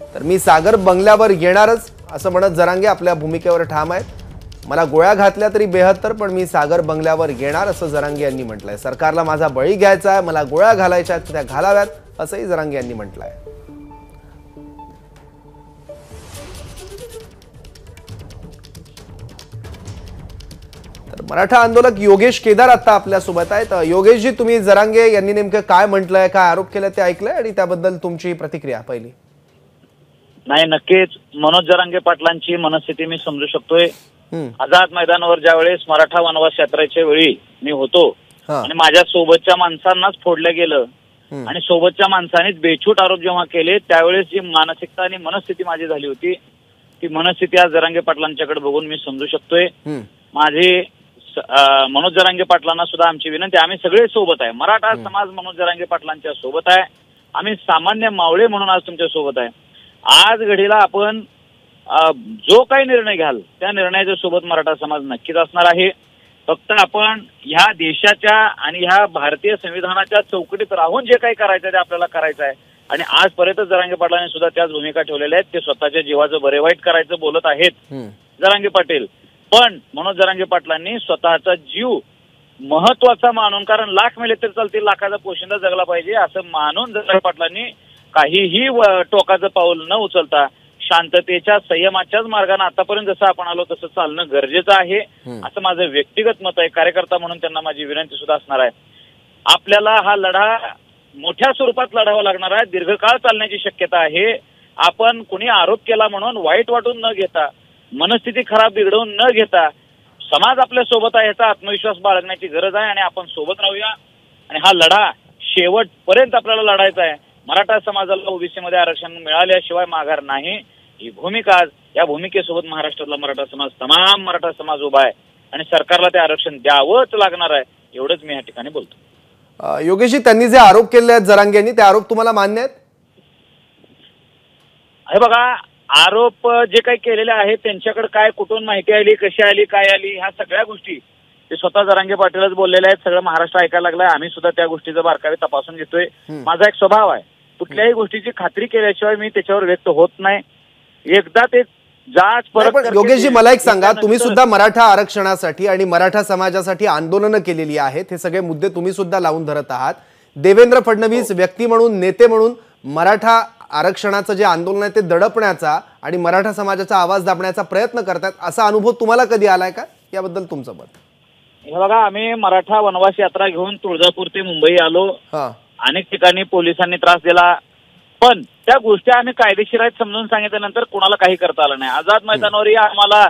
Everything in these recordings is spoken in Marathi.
तर मी सागर बंगल्यावर येणारच असं म्हणत जरांगे आपल्या भूमिकेवर ठाम आहेत। मला गोळ्या घातल्या तरी बेहत्तर, पण मी सागर बंगल्यावर येणार असं जरांगे यांनी म्हटलंय। सरकारला माझा बळी घ्यायचा आहे, मला गोळ्या घालायच्या त्या घालाव्यात असंही जरांगे यांनी म्हटलंय। तर मराठा आंदोलक योगेश केदार आता आपल्या सोबत आहेत। योगेश जी, तुम्ही जरांगे यांनी नेमकं काय म्हटलंय, काय आरोप केले ते ऐकलंय आणि त्याबद्दल तुमची प्रतिक्रिया पहिली। नाही, नक्कीच मनोज जरांगे पाटलांची मनस्थिती मी समजू शकतोय। आझाद मैदानावर ज्यावेळेस मराठा वनवास यात्रेच्या वेळी मी होतो आणि माझ्या सोबतच्या माणसांनाच फोडलं गेलं आणि सोबतच्या माणसांनीच बेछूट आरोप जेव्हा केले, त्यावेळेस जी मानसिकता आणि मनस्थिती माझी झाली होती, ती मनस्थिती आज जरांगे पाटलांच्याकडे बघून मी समजू शकतोय। माझी मनोज जरांगे पाटलांना सुद्धा आमची विनंती, आम्ही सगळे सोबत आहे। मराठा समाज मनोज जरांगे पाटलांच्या सोबत आहे। आम्ही सामान्य मावळे म्हणून आज तुमच्या सोबत आहे। आज घडीला आपण जो काही निर्णय घ्याल त्या निर्णयाच्या सोबत मराठा समाज नक्कीच असणार आहे। फक्त आपण ह्या देशाच्या आणि ह्या भारतीय संविधानाच्या चौकटीत राहून जे काही करायचं ते आपल्याला करायचं आहे आणि आजपर्यंत जरांगे पाटलांनी सुद्धा त्याच भूमिका ठेवलेल्या आहेत। ते स्वतःच्या जीवाचं बरे वाईट करायचं बोलत आहेत जरांगे पाटील, पण मनोज जरांगे पाटलांनी स्वतःचा जीव महत्वाचा मानून, कारण लाख मेले तर चालतील, लाखाचा पोशिंदा जगला पाहिजे असं मानून जरांगे पाटलांनी काहीही टोकाचं पाऊल न उचलता शांततेच्या संयमाच्याच मार्गाने आतापर्यंत जसं आपण आलो तसं चालणं गरजेचं आहे असं माझं व्यक्तिगत मत आहे। कार्यकर्ता म्हणून त्यांना माझी विनंती सुद्धा असणार आहे, आपल्याला हा लढा मोठ्या स्वरूपात लढावा लागणार आहे, दीर्घकाळ चालण्याची शक्यता आहे। आपण कुणी आरोप केला म्हणून वाईट वाटून न घेता, मनस्थिती खराब बिघडवून न घेता, समाज आपल्या सोबत आहे याचा आत्मविश्वास बाळगण्याची गरज आहे आणि आपण सोबत राहूया आणि हा लढा शेवटपर्यंत आपल्याला लढायचा आहे। मराठा समाजाला ओबीसी मध्ये आरक्षण मिळाल्याशिवाय माघार नाही, ही भूमिका आज या भूमिकेसोबत महाराष्ट्रातला मराठा समाज, तमाम मराठा समाज उभा आहे आणि सरकारला ते आरक्षण द्यावंच लागणार आहे, एवढंच मी या ठिकाणी बोलतो। योगेशजी, त्यांनी जे आरोप केले आहेत जरांगे यांनी, ते आरोप तुम्हाला मान्य आहेत? हे बघा, आरोप जे काही केलेले आहेत त्यांच्याकडे काय कुठून माहिती आली, कशी आली, काय आली, ह्या सगळ्या गोष्टी ते स्वतः जरांगे पाटीलच बोललेले आहेत। सगळं महाराष्ट्र ऐकायला लागलाय, आम्ही सुद्धा त्या गोष्टीचं बारकावे तपासून घेतोय। माझा एक स्वभाव आहे, कुठल्याही गोष्टीची खात्री केल्याशिवाय मी त्याच्यावर व्यक्त होत नाही। एकदा ते जाच परत। योगेशजी, मला एक सांगा, तुम्ही सुद्धा मराठा आरक्षणासाठी आणि मराठा समाजासाठी आंदोलनं केलेली आहेत, हे सगळे मुद्दे तुम्ही सुद्धा लावून धरत आहात। देवेंद्र फडणवीस व्यक्ती म्हणून, नेते म्हणून मराठा आरक्षणाचं जे आंदोलन आहे ते दडपण्याचा आणि मराठा समाजाचा आवाज दाबण्याचा प्रयत्न करतात, असा अनुभव तुम्हाला कधी आलाय का? याबद्दल तुमचं मत? हे बघा, आम्ही मराठा वनवास यात्रा घेऊन तुळजापूर ते मुंबई आलो, अनेक ठिकाणी पोलिसांनी त्रास दिला, पण त्या गोष्टी आम्ही कायदेशीर आहेत समजून सांगितल्यानंतर कोणाला काही करता आलं नाही। आझाद मैदानावरही आम्हाला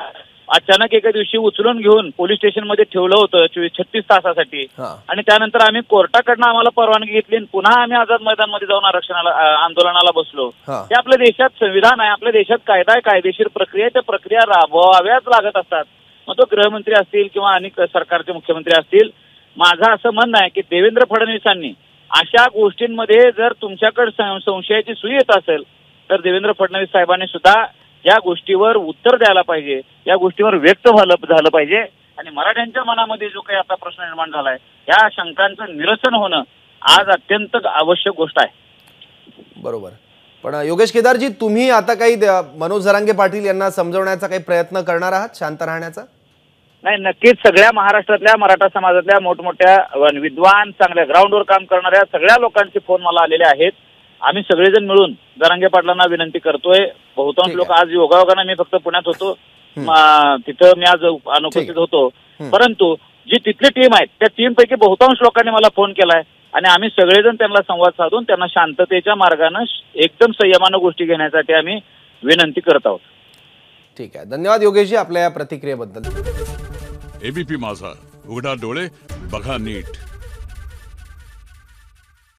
अचानक एका दिवशी उचलून घेऊन पोलीस स्टेशन मध्ये ठेवलं होतं 36 तासासाठी आणि त्यानंतर आम्ही कोर्टाकडनं आम्हाला परवानगी घेतली, पुन्हा आम्ही आझाद मैदानमध्ये जाऊन आंदोलनाला बसलो। हे आपल्या देशात संविधान आहे, आपल्या देशात कायदा आहे, कायदेशीर प्रक्रिया आहे, त्या प्रक्रिया राबवाव्याच लागत असतात। मग तो गृहमंत्री असतील किंवा अनेक सरकारचे मुख्यमंत्री असतील, माझं असं म्हणणं आहे की देवेंद्र फडणवीसांनी अशा गोष्टींमध्ये जर तुमच्याकडे संशयाची सुई येत असेल तर देवेंद्र फडणवीस साहेबांनी सुद्धा या गोष्टीवर उत्तर द्यायला पाहिजे, या गोष्टीवर व्यक्त झालं पाहिजे आणि मराठ्यांच्या मनामध्ये जो काही आता प्रश्न निर्माण झालाय या शंकांचं निरसन होणं आज अत्यंत आवश्यक गोष्ट आहे। बरोबर, पण योगेश केदारजी, तुम्ही आता काही मनोज जरांगे पाटील यांना समजवण्याचा काही प्रयत्न करणार आहात, शांत राहण्याचा? नाही, नक्कीच सगळ्या महाराष्ट्रातल्या मराठा समाजातल्या मोठमोठ्या विद्वान, चांगल्या ग्राउंडवर काम करणाऱ्या सगळ्या लोकांचे फोन मला आलेले आहेत। आम्ही सगळेजण मिळून जरांगे पाटलांना विनंती करतोय। बहुतांश लोक, आज योगायोगाने मी फक्त पुण्यात होतो, तिथं मी आज अनुपस्थित होतो, परंतु जी तिथली टीम आहे त्या टीम पैकी बहुतांश लोकांनी मला फोन केलाय आणि आम्ही सगळेजण त्यांना संवाद साधून त्यांना शांततेच्या मार्गाने एकदम संयमानं गोष्टी घेण्यासाठी आम्ही विनंती करत आहोत। ठीक आहे, धन्यवाद योगेशजी आपल्या या प्रतिक्रियेबद्दल। एबीपी माझा, उघडा डोळे बघा नीट।